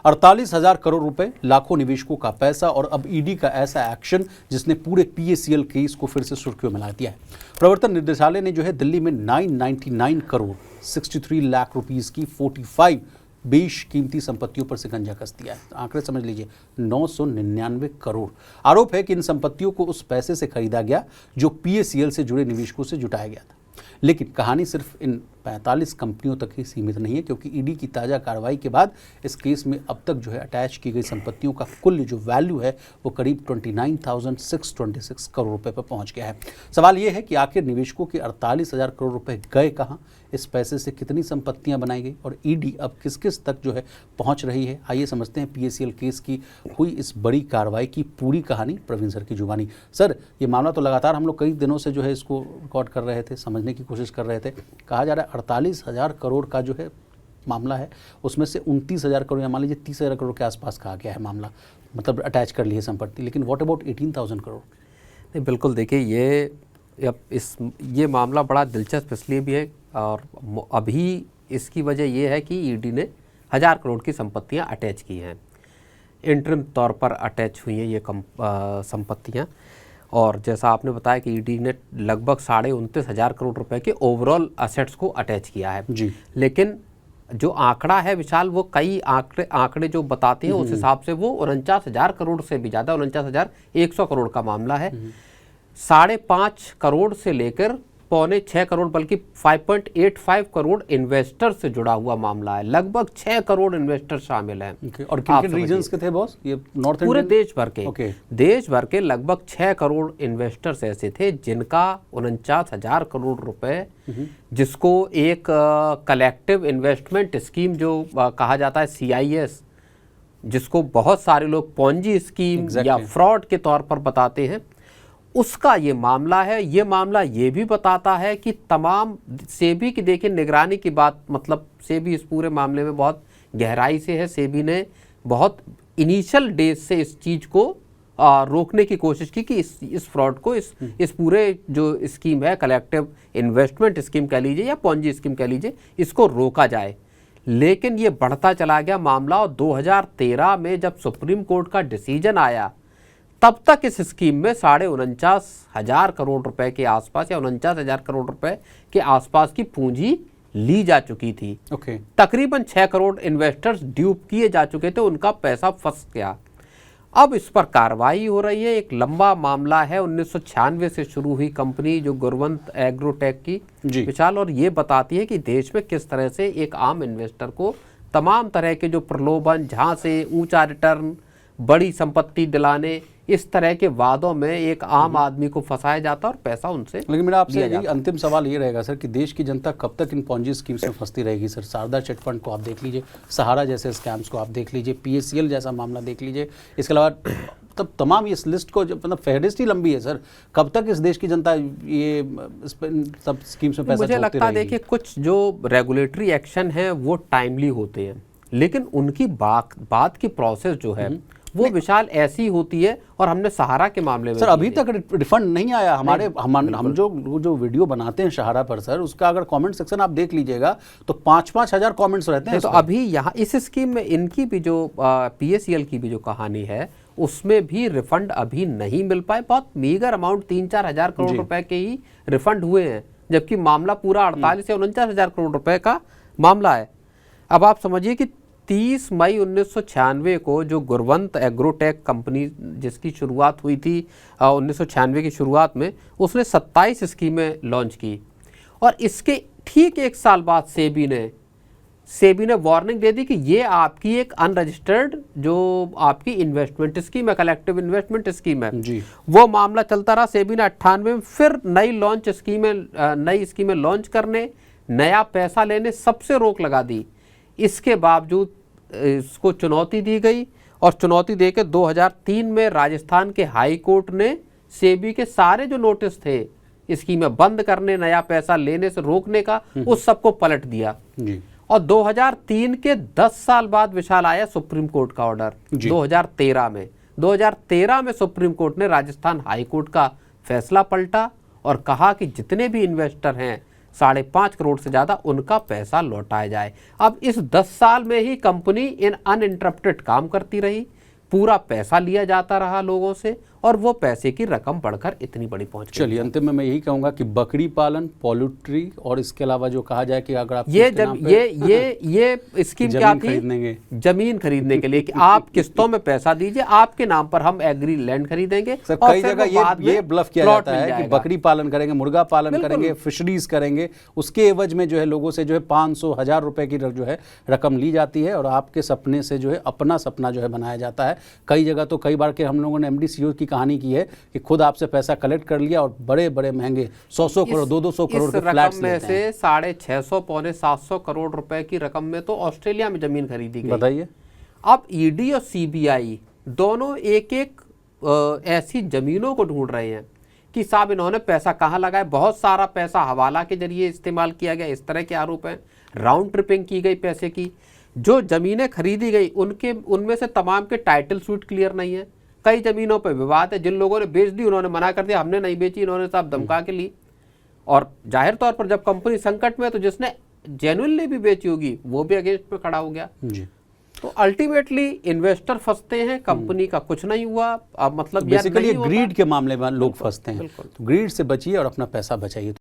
48,000 करोड़ रुपए, लाखों निवेशकों का पैसा और अब ईडी का ऐसा एक्शन जिसने पूरे पीएसीएल केस को फिर से सुर्खियों में ला दिया है। प्रवर्तन निदेशालय ने जो है दिल्ली में 999 करोड़ 63 लाख रुपीस की 45 बेशकीमती संपत्तियों पर शिकंजा कस दिया है। आंकड़े समझ लीजिए, 999 करोड़। आरोप है कि इन संपत्तियों को उस पैसे से खरीदा गया जो पीएसीएल से जुड़े निवेशकों से जुटाया गया था। लेकिन कहानी सिर्फ इन 45 कंपनियों तक ही सीमित नहीं है, क्योंकि ईडी की ताज़ा कार्रवाई के बाद इस केस में अब तक जो है अटैच की गई संपत्तियों का कुल जो वैल्यू है वो करीब 29,626 करोड़ रुपए पर पहुंच गया है। सवाल ये है कि आखिर निवेशकों के 48,000 करोड़ रुपए गए कहाँ, इस पैसे से कितनी संपत्तियां बनाई गई और ईडी अब किस किस तक जो है पहुंच रही है। आइए समझते हैं पीएसीएल केस की हुई इस बड़ी कार्रवाई की पूरी कहानी प्रवीण सर की जुबानी। सर, ये मामला तो लगातार हम लोग कई दिनों से जो है इसको रिकॉर्ड कर रहे थे, समझने की कोशिश कर रहे थे। कहा जा रहा है 48,000 करोड़ का जो है मामला है, उसमें से 29,000 करोड़ या मान लीजिए 30,000 करोड़ के आसपास कहा गया है मामला, मतलब अटैच कर ली है संपत्ति। लेकिन व्हाट अबाउट 18,000 करोड़? नहीं, बिल्कुल देखिए, ये मामला बड़ा दिलचस्प इसलिए भी है और अभी इसकी वजह ये है कि ईडी ने 1000 करोड़ की संपत्तियां अटैच की हैं, इंटरिम तौर पर अटैच हुई हैं ये संपत्तियां। और जैसा आपने बताया कि ईडी ने लगभग 29,500 करोड़ रुपए के ओवरऑल असेट्स को अटैच किया है जी। लेकिन जो आंकड़ा है विशाल, वो कई आंकड़े जो बताते हैं उस हिसाब से वो 49,000 करोड़ से भी ज़्यादा, 49,100 करोड़ का मामला है। 5.5 करोड़ से लेकर 5.25 करोड़, बल्कि 5.85 करोड़ इन्वेस्टर से जुड़ा हुआ मामला है। लगभग 6 करोड़ इन्वेस्टर शामिल हैं। और किन रीजन्स के थे बॉस? ये नॉर्थ पूरे देश भर के देश भर के लगभग 6 करोड़ इन्वेस्टर्स ऐसे थे जिनका 49,000 करोड़ रुपए, जिसको एक कलेक्टिव इन्वेस्टमेंट स्कीम जो कहा जाता है CIS, जिसको बहुत सारे लोग पॉन्जी स्कीम या फ्रॉड के तौर पर बताते हैं, उसका ये मामला है। ये मामला ये भी बताता है कि तमाम सेबी की, देखिए निगरानी की बात, मतलब सेबी इस पूरे मामले में बहुत गहराई से है। सेबी ने बहुत इनिशियल डेज से इस चीज़ को रोकने की कोशिश की कि इस फ्रॉड को, इस पूरे जो स्कीम है, कलेक्टिव इन्वेस्टमेंट स्कीम कह लीजिए या पॉन्जी स्कीम कह लीजिए, इसको रोका जाए। लेकिन ये बढ़ता चला गया मामला और 2013 में जब सुप्रीम कोर्ट का डिसीजन आया, तब तक इस स्कीम में 49,500 करोड़ रुपए के आसपास या 49,000 करोड़ रुपए के आसपास की पूंजी ली जा चुकी थी। तकरीबन 6 करोड़ इन्वेस्टर्स ड्यूप किए जा चुके थे, उनका पैसा फंस गया। अब इस पर कार्रवाई हो रही है। एक लंबा मामला है, 1996 से शुरू हुई कंपनी जो गुरवंत एग्रोटेक की विशाल, और ये बताती है कि देश में किस तरह से एक आम इन्वेस्टर को तमाम तरह के जो प्रलोभन, जहाँ से ऊंचा रिटर्न, बड़ी संपत्ति दिलाने, इस तरह के वादों में एक आम आदमी को फंसाया जाता और पैसा उनसे। लेकिन मेरा आपसे यही अंतिम सवाल ये रहेगा सर कि देश की जनता कब तक इन पॉन्जी स्कीम्स में फंसती रहेगी? सर, शारदा चिट फंड को आप देख लीजिए, सहारा जैसे स्कैम्स को आप देख लीजिए, पीएसीएल जैसा मामला देख लीजिए, इसके अलावा तब तमाम इस लिस्ट को, मतलब फहरिस्त ही लंबी है सर। कब तक इस देश की जनता ये सब स्कीम्स में पैसा? मुझे लगता है देखिए, कुछ जो रेगुलेटरी एक्शन है वो टाइमली होते हैं, लेकिन उनकी बात की प्रोसेस जो है वो विशाल ऐसी होती है। और हमने सहारा के मामले में सर अभी तक रिफंड नहीं आया हमारे। हम जो वीडियो बनाते हैं सहारा पर सर, उसका अगर कमेंट सेक्शन आप देख लीजिएगा तो 5-5 हज़ार कमेंट्स रहते हैं। तो अभी यहाँ इस स्कीम में इनकी भी जो पीएसीएल की भी जो कहानी है, उसमें भी रिफंड अभी नहीं मिल पाए। बहुत मीगर अमाउंट, 3-4 हज़ार करोड़ रुपए के ही रिफंड हुए हैं, जबकि मामला पूरा 48 से 49,000 करोड़ रुपए का मामला है। अब आप समझिए कि 30 मई 1996 को जो गुरवंत एग्रोटेक कंपनी, जिसकी शुरुआत हुई थी 1996 की शुरुआत में, उसने 27 स्कीमें लॉन्च की और इसके ठीक 1 साल बाद सेबी ने वार्निंग दे दी कि ये आपकी एक अनरजिस्टर्ड जो आपकी इन्वेस्टमेंट स्कीम है, कलेक्टिव इन्वेस्टमेंट स्कीम है जी। वो मामला चलता रहा। सेबी ने 98 में फिर नई स्कीमें लॉन्च करने, नया पैसा लेने, सबसे रोक लगा दी। इसके बावजूद इसको चुनौती दी गई और चुनौती देकर 2003 में राजस्थान के हाई कोर्ट ने सेबी के सारे जो नोटिस थे स्कीमें बंद करने, नया पैसा लेने से रोकने का, उस सबको पलट दिया जी। और 2003 के 10 साल बाद विशाल आया सुप्रीम कोर्ट का ऑर्डर 2013 में सुप्रीम कोर्ट ने राजस्थान हाई कोर्ट का फैसला पलटा और कहा कि जितने भी इन्वेस्टर हैं 5.5 करोड़ से ज़्यादा उनका पैसा लौटाया जाए। अब इस 10 साल में ही कंपनी इन अनइंटरप्टेड काम करती रही, पूरा पैसा लिया जाता रहा लोगों से और वो पैसे की रकम बढ़कर इतनी बड़ी पहुंच गई। चलिए अंतिम में मैं यही कहूंगा कि बकरी पालन, पोल्ट्री और इसके अलावा जो कहा जाए कि अगर आप ये स्कीम क्या थी? खरीदनेंगे, जमीन खरीदने के लिए कि आप किस्तों में पैसा दीजिए, आपके नाम पर हम एग्री लैंड खरीदेंगे। सर और कई फिर जगह वो बाद में ये ब्लफ किया प्लॉट जाता मिल है कि जाएगा। बकरी पालन करेंगे, मुर्गा पालन करेंगे, फिशरीज करेंगे, उसके एवज में जो है लोगों से जो है 500-1000 रुपए की जो है रकम ली जाती है और आपके सपने से जो है अपना सपना जो है बनाया जाता है। कई जगह तो कई बार के हम लोगों ने MD CEO की कहानी की है कि खुद आपसे पैसा कलेक्ट कर लिया और बड़े बड़े महंगे 100 करोड़ 200 करोड़ के फ्लैट्स में से 650 पौने 700 करोड़ रुपए की रकम में तो ऑस्ट्रेलिया में जमीन खरीदी गई। बताइए। अब ED और CBI दोनों एक एक ऐसी जमीनों को ढूंढ रहे हैं कि साहब इन्होंने पैसा कहाँ लगाया। बहुत सारा पैसा हवाला के जरिए इस्तेमाल किया गया, इस तरह के आरोप हैं। राउंड ट्रिपिंग की गई पैसे की। जो जमीनें खरीदी गई उनमें से तमाम के टाइटल स्वीट क्लियर नहीं है। कई जमीनों पर विवाद है। जिन लोगों ने बेच दी उन्होंने मना कर दिया, हमने नहीं बेची, इन्होंने साहब धमका के ली। और जाहिर तौर पर जब कंपनी संकट में है तो जिसने जेन्युइनली भी बेची होगी वो भी अगेंस्ट में खड़ा हो गया जी। तो अल्टीमेटली इन्वेस्टर फंसते हैं, कंपनी का कुछ नहीं हुआ। अब मतलब बेसिकली ग्रीड के मामले में लोग फंसते हैं। तो ग्रीड से बचिए और अपना पैसा बचाइए।